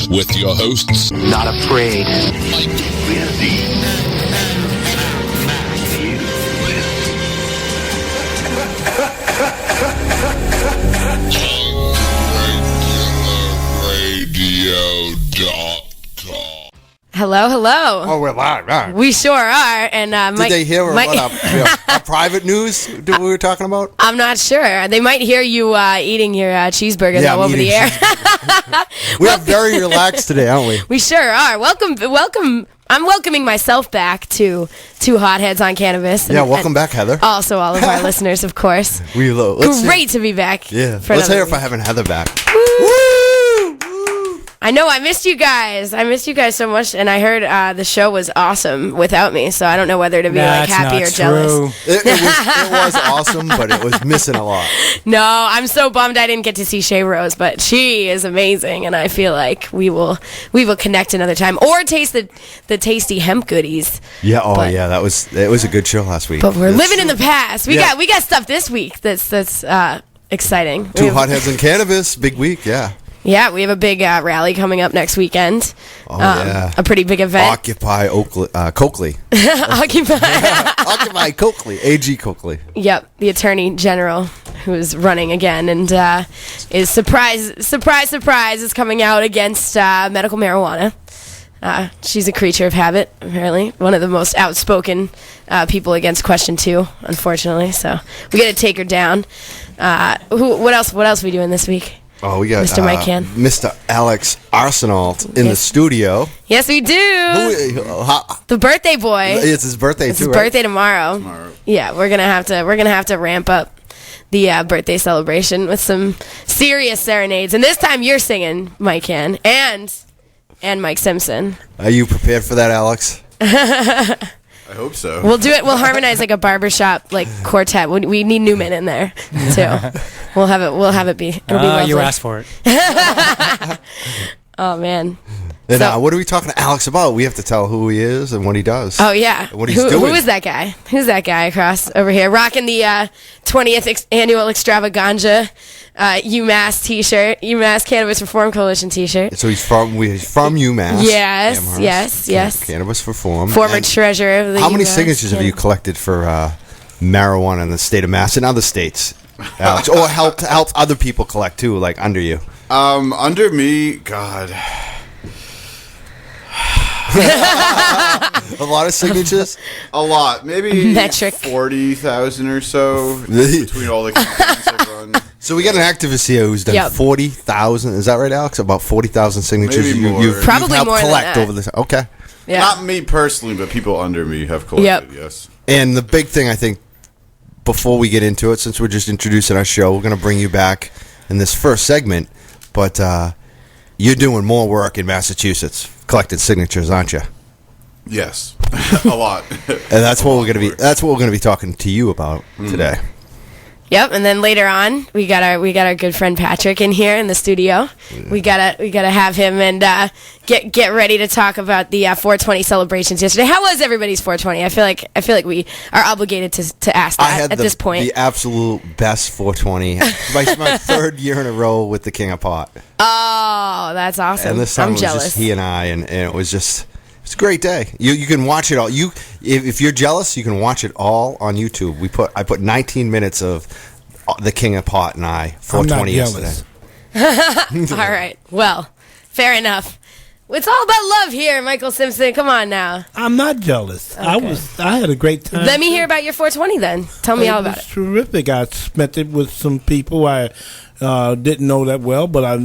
with your hosts, Not afraid. Hello, hello. Oh, we're live. Right. We sure are. And Did they hear what our private news we were talking about? I'm not sure. They might hear you eating your cheeseburgers all over the air. We are very relaxed today, aren't we? We sure are. Welcome. I'm welcoming myself back to Hotheads on Cannabis. Yeah, welcome back, Heather. Also, all of our listeners, of course. Great to be back. Yeah, let's hear if I haven't Heather back. Woo! I know, I missed you guys. I missed you guys so much, and I heard the show was awesome without me, so I don't know whether to be happy or jealous. It was awesome, but it was missing a lot. No, I'm so bummed I didn't get to see Shay Rose, but she is amazing, and I feel like we will connect another time, or taste the tasty hemp goodies. Yeah, it was a good show last week. But we're living in the past. We got stuff this week that's exciting. Two Hotheads and Cannabis, big week, yeah. Yeah, we have a big rally coming up next weekend. A pretty big event. Occupy Coakley. Occupy Coakley. A.G. Coakley. Yep, the Attorney General who is running again and is surprise, is coming out against medical marijuana. She's a creature of habit, apparently. One of the most outspoken people against Question 2, unfortunately. So we got to take her down. What else are we doing this week? Oh, we got Mr. Mike Can. Mr. Alex Arsenal in the studio. Yes, we do. The birthday boy. It's his birthday it's too. His birthday tomorrow. Yeah, we're gonna have to ramp up the birthday celebration with some serious serenades, and this time you're singing, Mike Can, and Mike Simpson. Are you prepared for that, Alex? I hope so. We'll do it. We'll harmonize like a barbershop quartet. We need Newman in there too. We'll have it be. It'll be lovely. You asked for it. Oh man. Then what are we talking to Alex about? We have to tell who he is and what he does. Oh yeah. And what he's doing. Who is that guy? Who's that guy across over here rocking the 20th annual extravaganza UMass T-shirt, UMass Cannabis Reform Coalition T-shirt. So he's from UMass. Yes. Cannabis Reform. Former treasurer of the How many UMass signatures have you collected for marijuana in the state of Mass and other states, Alex? Or helped other people collect too, like under you? Under me, God. A lot of signatures? A lot. Maybe metric 40,000 or so between all the campaigns I've run. So we got an activist here who's done 40,000. Is that right, Alex? About 40,000 signatures. Maybe more. You've Probably helped more collect than that. over this. Okay. Yeah. Not me personally, but people under me have collected, yes. And the big thing, I think, before we get into it, since we're just introducing our show, we're going to bring you back in this first segment. But you're doing more work in Massachusetts, collecting signatures, aren't you? Yes, a lot. And that's what we're going to be. That's what we're going to be talking to you about today. Yep, and then later on, we got our good friend Patrick in here in the studio. Yeah. We gotta have him and get ready to talk about the 420 celebrations yesterday. How was everybody's 420? I feel like we are obligated to ask that at this point. The absolute best 420. my third year in a row with the King of Pot. Oh, that's awesome! And this time I'm it was jealous. just he and I, and it was just. It's a great day. You can watch it all. If you're jealous, you can watch it all on YouTube. I put 19 minutes of the King of Pot and I 420 yesterday. All right. Well, fair enough. It's all about love here, Michael Simpson. Come on now. I'm not jealous. Okay. I had a great time. Let me hear about your 420 then. Tell me all about it. It was terrific. I spent it with some people I didn't know that well, but I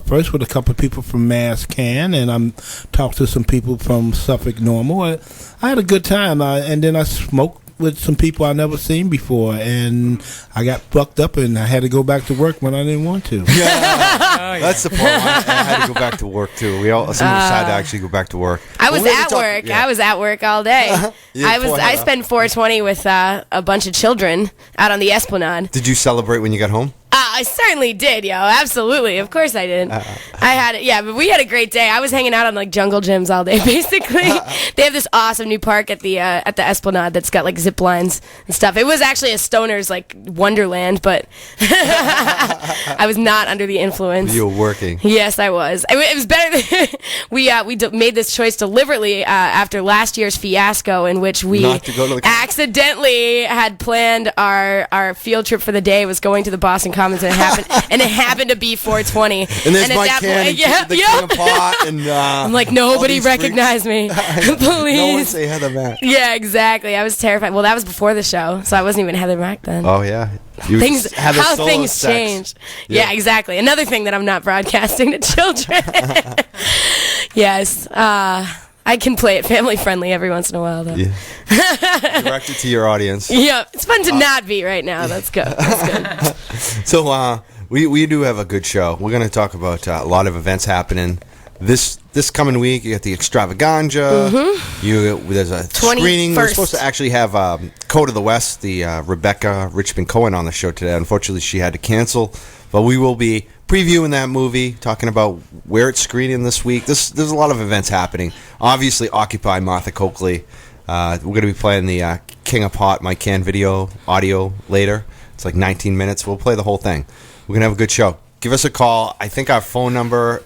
first with a couple of people from Mass Can, and I talked to some people from Suffolk Normal. I had a good time, and then I smoked with some people I never seen before, and I got fucked up, and I had to go back to work when I didn't want to. Yeah, that's the point. I had to go back to work too. Some of us had to actually go back to work. I was at work. Yeah. I was at work all day. I spent 420 with a bunch of children out on the Esplanade. Did you celebrate when you got home? I certainly did, yo. Absolutely. Of course I did. I had it. Yeah, but we had a great day. I was hanging out on like jungle gyms all day, basically. They have this awesome new park at the Esplanade that's got like zip lines and stuff. It was actually a stoner's like wonderland, but I was not under the influence. You were working. Yes, I was. It was better than we made this choice deliberately after last year's fiasco in which we Not to go to the accidentally had planned our field trip for the day was going to the Boston Commons, and it happened to be 420. And there's my can, the King of Pot, and I'm like, nobody recognized me. Please. No one say Heather Mack. Yeah, exactly. I was terrified. Well, that was before the show, so I wasn't even Heather Mack then. Oh yeah. How things change. Yeah, exactly. Another thing that I'm not broadcasting to children. Yes. I can play it family friendly every once in a while, though. Yeah. Direct it to your audience. Yeah, it's fun to not be right now. That's good. That's good. So we do have a good show. We're going to talk about a lot of events happening this coming week. You got the Extravaganza. Mm-hmm. There's a screening. We're supposed to actually have Code of the West, the Rebecca Richmond Cohen, on the show today. Unfortunately, she had to cancel, but we will be previewing that movie, talking about where it's screening this week. There's a lot of events happening. Obviously, Occupy Martha Coakley. We're going to be playing the King of Pot, My Can video audio later. It's like 19 minutes. We'll play the whole thing. We're going to have a good show. Give us a call. I think our phone number,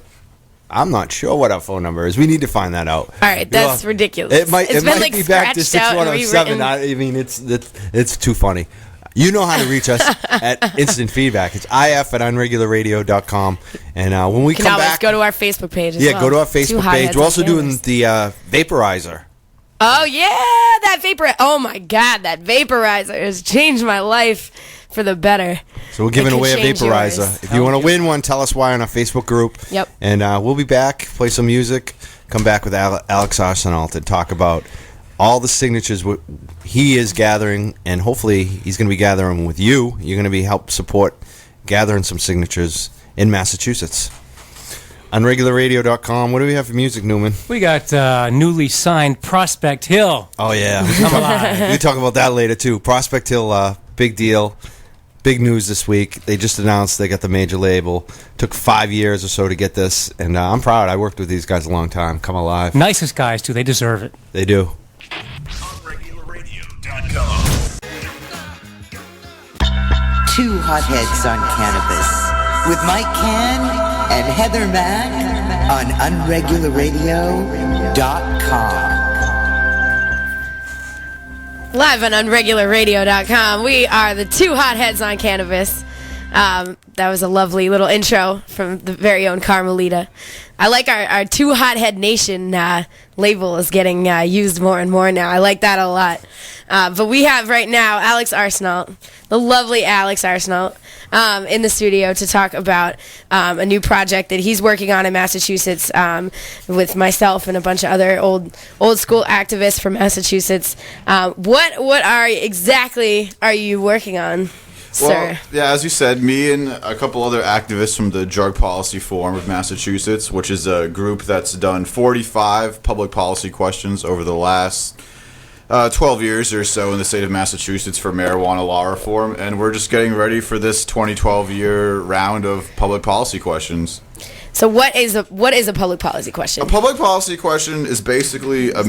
I'm not sure what our phone number is. We need to find that out. All right, that's ridiculous. It might be back to 6107. I mean, it's too funny. You know how to reach us at instant feedback. It's if@unregularradio.com. And when we come back, always go to our Facebook page as well. Yeah, go to our Facebook page. We're also doing the vaporizer. Oh, yeah, that vaporizer. Oh, my God, that vaporizer has changed my life for the better. So we're giving away a vaporizer. Yours. If you want to win one, tell us why on our Facebook group. Yep. And we'll be back, play some music, come back with Alex Arsenal to talk about all the signatures he is gathering, and hopefully he's going to be gathering with you. You're going to be help support gathering some signatures in Massachusetts. Unregularradio.com. What do we have for music, Newman? We got newly signed Prospect Hill. Oh, yeah. Come alive. We talk about that later, too. Prospect Hill, big deal. Big news this week. They just announced they got the major label. Took 5 years or so to get this, and I'm proud. I worked with these guys a long time. Come alive. Nicest guys, too. They deserve it. They do. Two hotheads on cannabis with Mike Can and Heather Mack on unregularradio.com. Live on unregularradio.com. We are the two hotheads on cannabis. That was a lovely little intro from the very own Carmelita. I like our Two Hothead Nation label is getting used more and more now. I like that a lot. But we have right now Alex Arsenault, the lovely Alex Arsenault, in the studio to talk about a new project that he's working on in Massachusetts with myself and a bunch of other old school activists from Massachusetts. What exactly are you working on? Well, sir. Yeah, as you said, me and a couple other activists from the Drug Policy Forum of Massachusetts, which is a group that's done 45 public policy questions over the last 12 years or so in the state of Massachusetts for marijuana law reform, and we're just getting ready for this 2012 year round of public policy questions. So what is a public policy question? A public policy question is basically a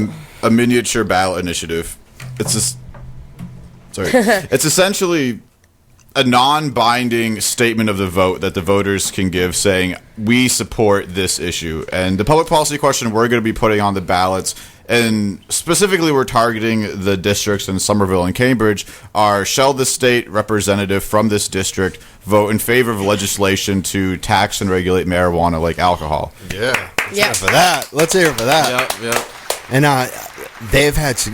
miniature ballot initiative. It's essentially a non-binding statement of the vote that the voters can give saying, we support this issue. And the public policy question we're going to be putting on the ballots, and specifically we're targeting the districts in Somerville and Cambridge, are shall the state representative from this district vote in favor of legislation to tax and regulate marijuana like alcohol? Yeah. Let's hear it for that. Let's hear it for that. Yep. And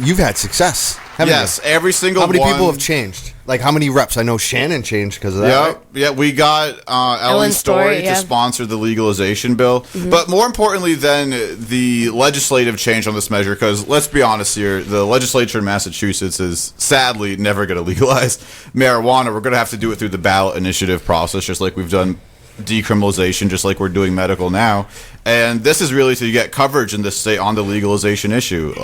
you've had success. Yes, every single one. How many people have changed? Like, how many reps? I know Shannon changed because of that. Yeah, right? yeah. We got Ellen Story to sponsor the legalization bill. Mm-hmm. But more importantly than the legislative change on this measure, because let's be honest here, the legislature in Massachusetts is sadly never going to legalize marijuana. We're going to have to do it through the ballot initiative process, just like we've done decriminalization, just like we're doing medical now. And this is really to get coverage in this state on the legalization issue.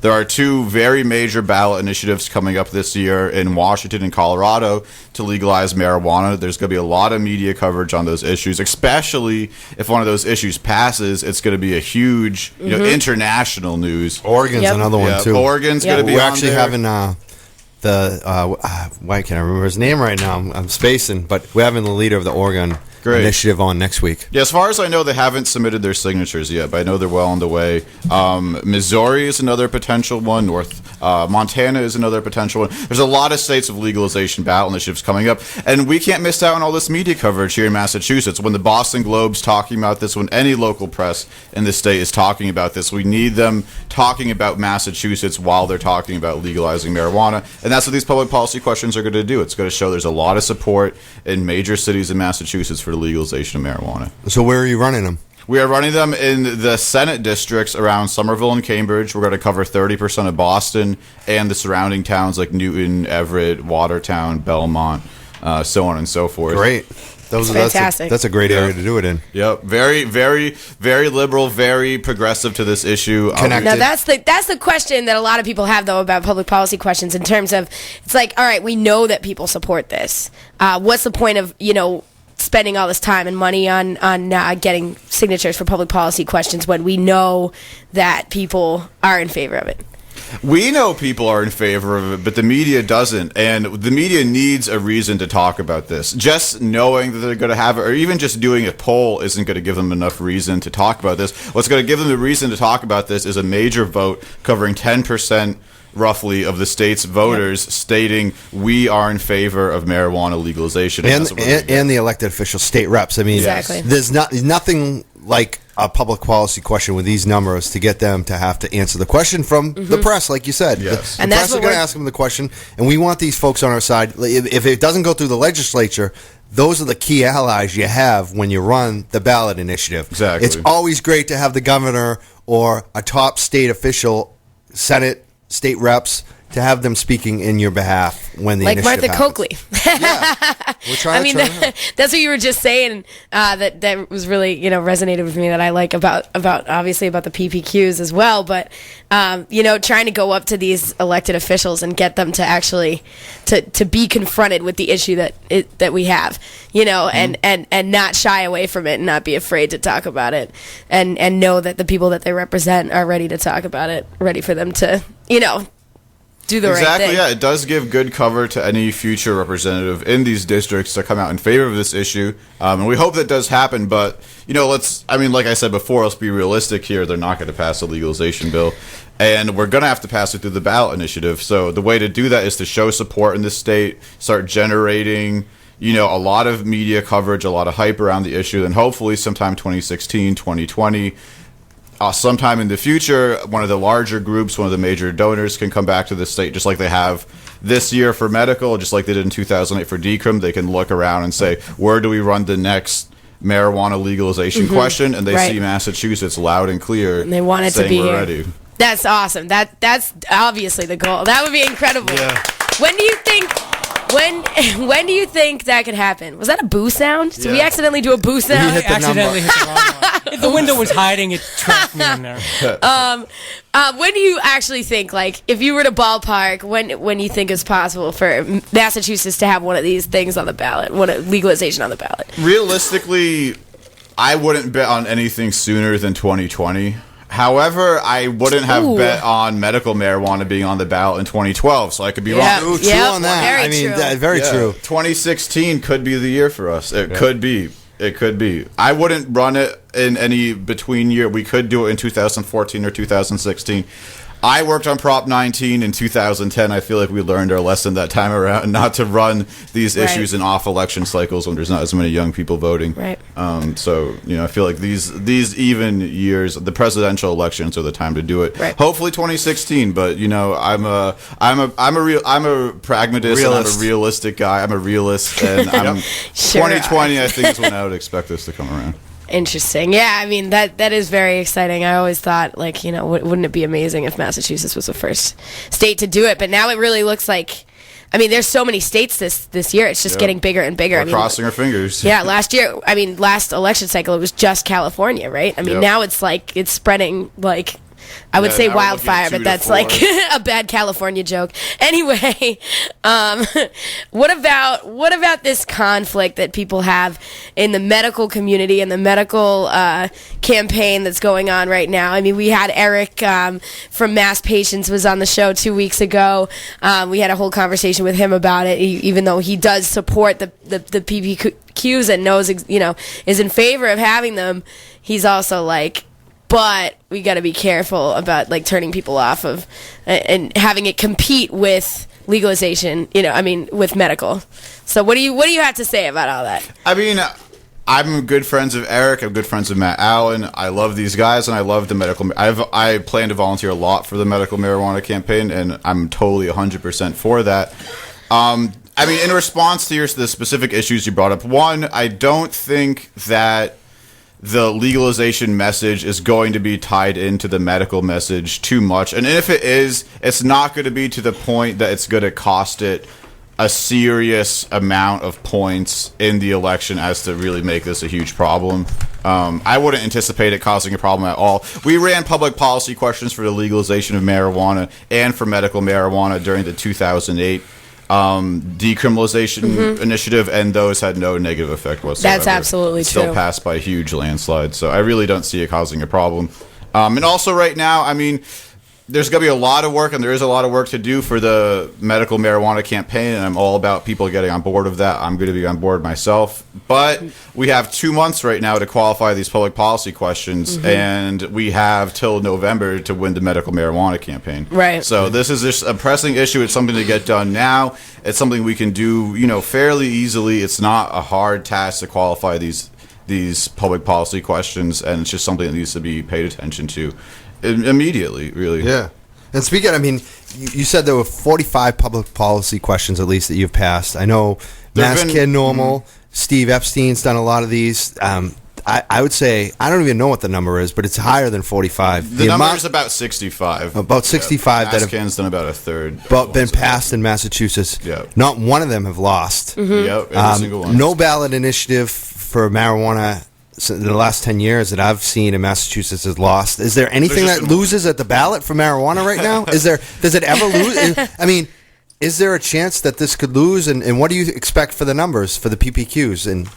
There are two very major ballot initiatives coming up this year in Washington and Colorado to legalize marijuana. There's going to be a lot of media coverage on those issues, especially if one of those issues passes. It's going to be a huge, international news. Oregon's another one too. Oregon's going to be We're on actually there. having why can't I remember his name right now? I'm spacing, but we're having the leader of the Oregon initiative on next week. Yeah, as far as I know, they haven't submitted their signatures yet, but I know they're well on the way. Missouri is another potential one. Montana is another potential one. There's a lot of states of legalization ballot initiatives coming up, and we can't miss out on all this media coverage here in Massachusetts. When the Boston Globe's talking about this, when any local press in the state is talking about this, we need them talking about Massachusetts while they're talking about legalizing marijuana, and that's what these public policy questions are going to do. It's going to show there's a lot of support in major cities in Massachusetts for the legalization of marijuana. So where are you running them? We are running them in the Senate districts around Somerville and Cambridge. We're going to cover 30% of Boston and the surrounding towns like Newton, Everett, Watertown, Belmont, so on and so forth. Great. That's fantastic. That's a great area to do it in. Yep. Very, very, very liberal, very progressive to this issue. Connected. Now that's the question that a lot of people have though about public policy questions in terms of it's like, all right, we know that people support this. What's the point of spending all this time and money on getting signatures for public policy questions when we know that people are in favor of it? We know people are in favor of it, but the media doesn't. And the media needs a reason to talk about this. Just knowing that they're going to have it, or even just doing a poll, isn't going to give them enough reason to talk about this. What's going to give them the reason to talk about this is a major vote covering 10% roughly of the state's voters stating we are in favor of marijuana legalization. And the elected officials, state reps. I mean, Exactly. There's nothing like a public policy question with these numbers to get them to have to answer the question from the press, like you said. Yes. The And press that's are what going to we're- ask them the question, and we want these folks on our side. If it doesn't go through the legislature, those are the key allies you have when you run the ballot initiative. Exactly. It's always great to have the governor or a top state official, Senate, state reps, to have them speaking in your behalf when the Like initiative Martha happens. Coakley. We're trying I mean, to turn it that's what you were just saying. That was really resonated with me. That I like about obviously about the PPQs as well. But trying to go up to these elected officials and get them to actually to be confronted with the issue that we have. And not shy away from it and not be afraid to talk about it and know that the people that they represent are ready to talk about it, ready for them to do the right thing. Yeah. It does give good cover to any future representative in these districts to come out in favor of this issue. And we hope that does happen. But, like I said before, let's be realistic here. They're not going to pass a legalization bill. And we're going to have to pass it through the ballot initiative. So the way to do that is to show support in the state, start generating a lot of media coverage, a lot of hype around the issue. And hopefully sometime 2016, 2020, sometime in the future, one of the larger groups, one of the major donors can come back to the state just like they have this year for medical, just like they did in 2008 for decrim. They can look around and say, where do we run the next marijuana legalization question? And they see Massachusetts loud and clear. And they want it to saying be we're here. ready. That's awesome. That's obviously the goal. That would be incredible. Yeah. When do you think when do you think that could happen? Was that a boo sound? Did we Yeah. accidentally do a boo sound? I accidentally hit the wrong one. If the window was hiding, it trapped me in there. When do you actually think, like, if you were to ballpark, when you think it's possible for Massachusetts to have one of these things on the ballot, legalization on the ballot? Realistically, I wouldn't bet on anything sooner than 2020. However, I wouldn't have bet on medical marijuana being on the ballot in 2012, so I could be Yeah. wrong. True on that. Very I mean, true. very Yeah. true. 2016 could be the year for us. It could be. It could be. I wouldn't run it in any between year. We could do it in 2014 or 2016. I worked on Prop 19 in 2010. I feel like we learned our lesson that time around, not to run these Right. issues in off-election cycles when there's not as many young people voting. Right. So I feel like these even years, the presidential elections are the time to do it. Right. Hopefully 2016, but I'm a pragmatist and I'm Realist. a realistic guy. I'm a realist, and Sure 2020 I think is when I would expect this to come around. Interesting. Yeah, I mean, that is very exciting. I always thought, like, wouldn't it be amazing if Massachusetts was the first state to do it? But now it really looks like I mean, there's so many states this year. It's just getting bigger and bigger. We're crossing our fingers. Yeah, last election cycle, it was just California, right? I mean, now it's like it's spreading like. I would say wildfire, but that's like a bad California joke. Anyway, what about this conflict that people have in the medical community and the medical campaign that's going on right now? I mean, we had Eric from Mass Patients was on the show 2 weeks ago. We had a whole conversation with him about it, even though he does support the PPQs and knows, is in favor of having them. He's also like, but we got to be careful about like turning people off of and having it compete with legalization. With medical. So what do you have to say about all that? I mean, I'm good friends of Eric. I'm good friends of Matt Allen. I love these guys, and I love the medical. I plan to volunteer a lot for the medical marijuana campaign, and I'm totally 100% for that. I mean, in response to the specific issues you brought up, one, I don't think that the legalization message is going to be tied into the medical message too much. And if it is, it's not going to be to the point that it's going to cost it a serious amount of points in the election as to really make this a huge problem. I wouldn't anticipate it causing a problem at all. We ran public policy questions for the legalization of marijuana and for medical marijuana during the 2008 decriminalization initiative, and those had no negative effect whatsoever. That's absolutely true. Still passed by a huge landslide, so I really don't see it causing a problem. And also right now, I mean, there's going to be a lot of work, and there is a lot of work to do for the medical marijuana campaign, and I'm all about people getting on board with that. I'm going to be on board myself. But we have 2 months right now to qualify these public policy questions, and we have till November to win the medical marijuana campaign. Right. So this is just a pressing issue. It's something to get done now. It's something we can do, fairly easily. It's not a hard task to qualify these public policy questions, and it's just something that needs to be paid attention to immediately, really. Yeah. And speaking, I mean, you said there were 45 public policy questions at least that you've passed. I know Mass Kid Normal, Steve Epstein's done a lot of these. I would say, I don't even know what the number is, but it's higher than 45. The number is about 65. About 65 that have done about a third. But been passed in Massachusetts. Yeah. Not one of them have lost. Yep, every single one. No ballot initiative for marijuana in the last 10 years that I've seen in Massachusetts has lost. Is there anything that loses at the ballot for marijuana right now? Does it ever lose? I mean, is there a chance that this could lose? And what do you expect for the numbers for the PPQs? And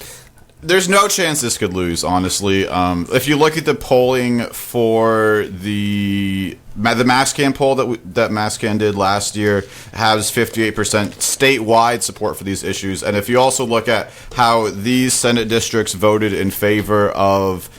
there's no chance this could lose, honestly. If you look at the polling for the MassCan poll that MassCan did last year, has 58% statewide support for these issues. And if you also look at how these Senate districts voted in favor of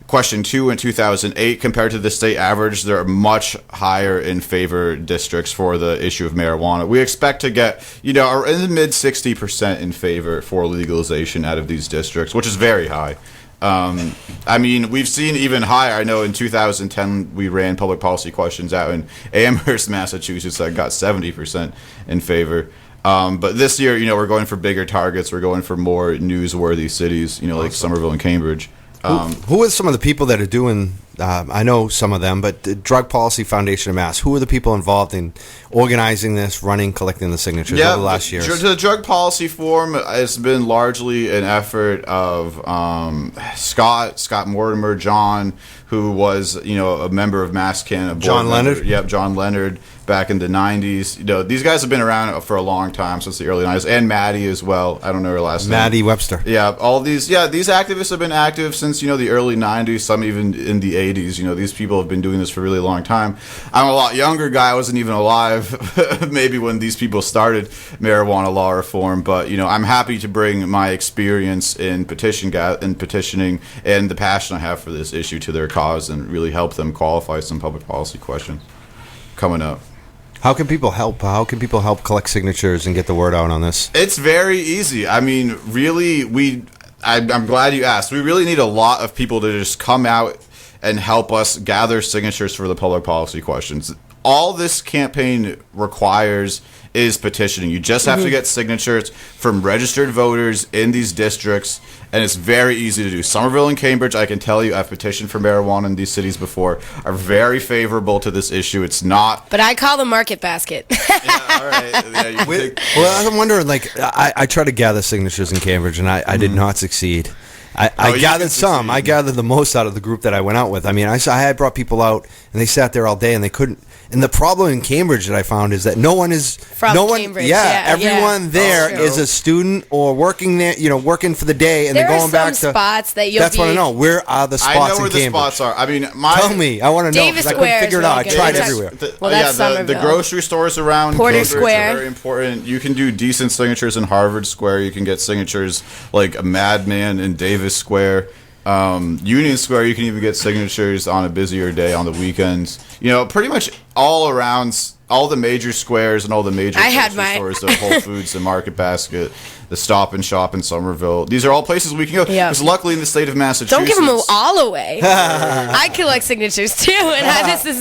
Question 2 in 2008 compared to the state average, there are much higher in favor districts for the issue of marijuana. We expect to get, in the mid 60% in favor for legalization out of these districts, which is very high. I mean, we've seen even higher. I know in 2010 we ran public policy questions out in Amherst, Massachusetts that got 70% in favor. But this year, we're going for bigger targets. We're going for more newsworthy cities, like Somerville and Cambridge. Who are some of the people that are doing, I know some of them, but the Drug Policy Foundation of Mass, who are the people involved in organizing this, collecting the signatures over the last year? The Drug Policy Forum has been largely an effort of Scott Mortimer, John, who was, a member of MassCan. John Leonard? Yep, John Leonard. Back in the 90s. These guys have been around for a long time, since the early 90s, and Maddie as well. I don't know her last name. Maddie Webster. Yeah, these activists have been active since, the early 90s, some even in the 80s. These people have been doing this for a really long time. I'm a lot younger guy. I wasn't even alive maybe when these people started marijuana law reform, but, I'm happy to bring my experience in petitioning and the passion I have for this issue to their cause and really help them qualify some public policy questions coming up. How can people help? How can people help collect signatures and get the word out on this? It's very easy. I mean, really, I'm glad you asked. We really need a lot of people to just come out and help us gather signatures for the public policy questions. All this campaign requires is petitioning. You just have to get signatures from registered voters in these districts, and it's very easy to do. Somerville and Cambridge, I can tell you, I've petitioned for marijuana in these cities before, are very favorable to this issue. It's not... But I call the market basket. Yeah, all right. Yeah, you can take- Well, I'm wondering, like, I tried to gather signatures in Cambridge, and I did not succeed. I you gathered can some. succeed. I gathered the most out of the group that I went out with. I mean, I had brought people out, and they sat there all day, and they couldn't. And the problem in Cambridge that I found is that no one is From Cambridge, yeah, everyone yeah. there That's is true. a student or working there, working for the day, and There they're are going back some to spots that you'll That's what I be- know. Where are the spots I know where in the Cambridge? spots are. I mean, Tell me. I want to know Davis because I couldn't Square figure is it out. I really tried good. everywhere. Well, that's the Somerville. grocery stores around Porter Cambridge Square. are very important. You can do decent signatures in Harvard Square. You can get signatures like a Madman in Davis Square. Union Square, you can even get signatures on a busier day on the weekends. Pretty much all around, all the major squares and all the major I had grocery my- stores, the Whole Foods, the Market Basket, the Stop and Shop in Somerville. These are all places we can go. Yeah. Because luckily in the state of Massachusetts... Don't give them all away. I collect signatures too, and this is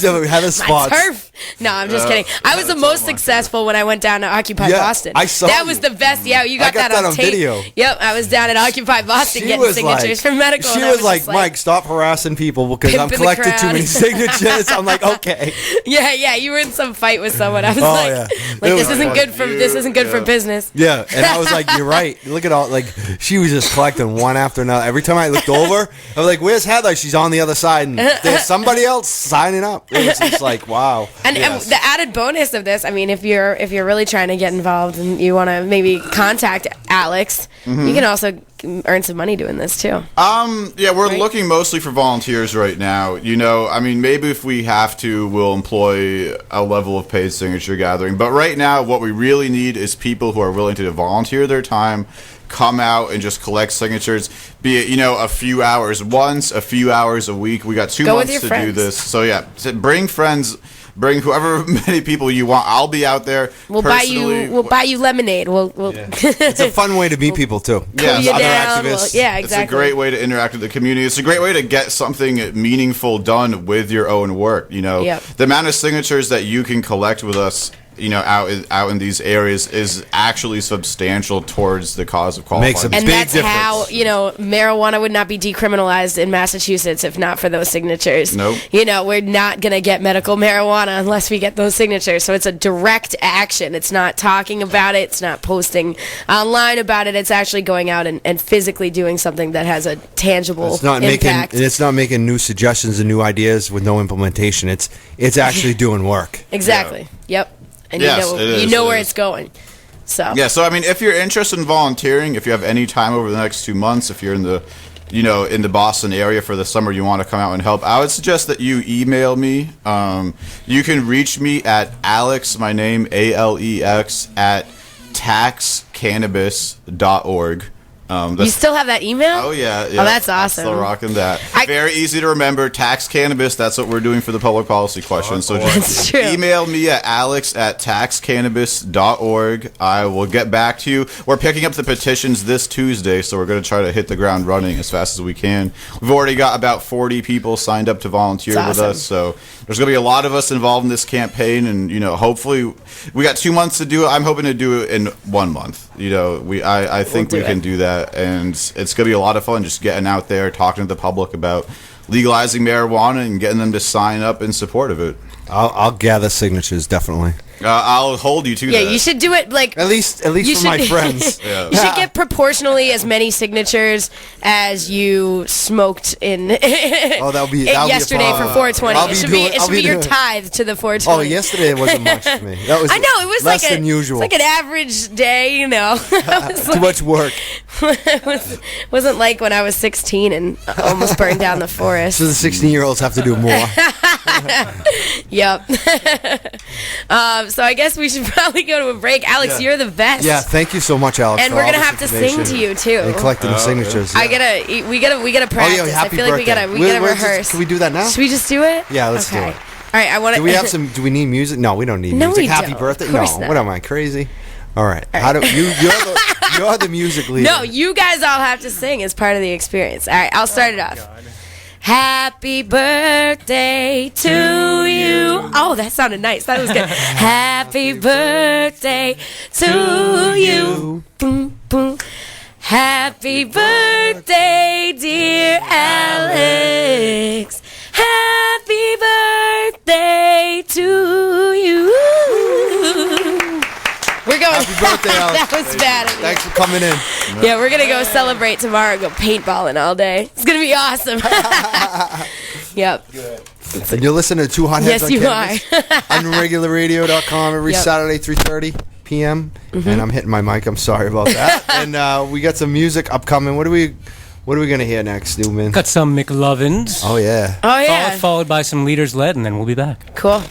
You had a my spots. turf. No, I'm just kidding. I was the most successful when I went down to Occupy Yeah, Boston. I saw that you. was the best. Yeah, you got, got that on tape. video. Yep, I was down at Occupy Boston getting signatures for medical. She and I was like, just Mike, stop harassing people because I'm Pimping the collecting too crowd. many signatures. I'm like, okay. Yeah, you were in some fight with someone. I was Oh, like, yeah. like It this was isn't funny. good for this isn't good for Yeah. business. Yeah, and I was like, you're right. Look at all, like, she was just collecting one after another. Every time I looked over, I was like, where's Heather? She's on the other side, and there's somebody else signing up. It was just like, wow. And the added bonus of this, I mean, if you're really trying to get involved and you want to maybe contact Alex, you can also earn some money doing this too. Yeah, we're Right? looking mostly for volunteers right now. I mean, maybe if we have to, we'll employ a level of paid signature gathering. But right now, what we really need is people who are willing to volunteer their time, come out and just collect signatures, be it, a few hours once, a few hours a week. We got 2 Go with months your to friends. do this. So yeah, bring friends. Bring whoever many people you want. I'll be out there. We'll personally. buy you lemonade. We'll It's a fun way to meet people, too. Yeah, cool you other down. activists. Yeah, It's exactly. a great way to interact with the community. It's a great way to get something meaningful done with your own work. Yep. The amount of signatures that you can collect with us, out in these areas is actually substantial towards the cause of qualifying. Makes a And big that's difference. how, marijuana would not be decriminalized in Massachusetts if not for those signatures. Nope. We're not going to get medical marijuana unless we get those signatures. So it's a direct action. It's not talking about it. It's not posting online about it. It's actually going out and physically doing something that has a tangible It's not impact. making new suggestions and new ideas with no implementation. It's actually doing work. Exactly. Yep. And Yes, it is, you know it where is. it's going. So Yeah, so I mean, if you're interested in volunteering, if you have any time over the next 2 months, if you're in the in the Boston area for the summer, you want to come out and help, I would suggest that you email me. You can reach me at Alex, my name, ALEX, at taxcannabis.org. you still have that email? Oh, yeah. Oh, that's awesome. Still rocking that. I- Very easy to remember. Tax Cannabis, that's what we're doing for the public policy question. So That's just true. email me at alex@taxcannabis.org. I will get back to you. We're picking up the petitions this Tuesday, so we're going to try to hit the ground running as fast as we can. We've already got about 40 people signed up to volunteer That's with awesome. us, so there's going to be a lot of us involved in this campaign, and hopefully we got 2 months to do it. I'm hoping to do it in 1 month. I think We'll we do can it. do that, and it's going to be a lot of fun just getting out there, talking to the public about legalizing marijuana and getting them to sign up in support of it. I'll gather signatures, definitely. I'll hold you to Yeah, that. you should do it like At least You for my should- friends. You should get proportionally as many signatures as you smoked in Oh, that'll be a yesterday for problem. 420. I'll be It should doing- be it I'll should be be your doing- tithe to the 420. Oh, yesterday it wasn't much for me. That was I know it was less like than usual. It's like an average day, It was Too much work. wasn't like when I was 16 and almost burned down the forest. So the 16-year-olds have to do more. Yep. So I guess we should probably go to a break. Alex, Yeah. you're the best. Yeah, thank you so much, Alex. And for we're all gonna this have to sing information to you too. and collecting the signatures. We gotta practice. I happy feel like birthday. we gotta We'll just- rehearse. can we do that now? Should we just do it? Yeah, let's do Okay. it. All right, I want to. Do we have some? Do we need music? No, we don't need No, music. we Happy don't. birthday? Of No. course not. What am I, crazy? All right. How do you're the music leader. No, you guys all have to sing as part of the experience. All right, I'll start it off. Happy birthday to you. Oh, that sounded nice. That was good. Happy birthday to you. Boom, boom. Happy birthday, dear Alex. Happy birthday to you. We're going. Happy birthday, Alex. That was bad. Thanks for coming in. Yeah, we're going to go celebrate tomorrow and go paintballing all day. It's going to be awesome. Yep. And you're listening to Two Hotheads Yes, on you Cannabis on regularradio.com every Yep. Saturday, 3:30 p.m. And I'm hitting my mic. I'm sorry about that. And we got some music upcoming. What are we going to hear next, Newman? Got some McLovins. Oh, yeah. Oh, yeah. Followed by some Leaders Led, and then we'll be back. Cool.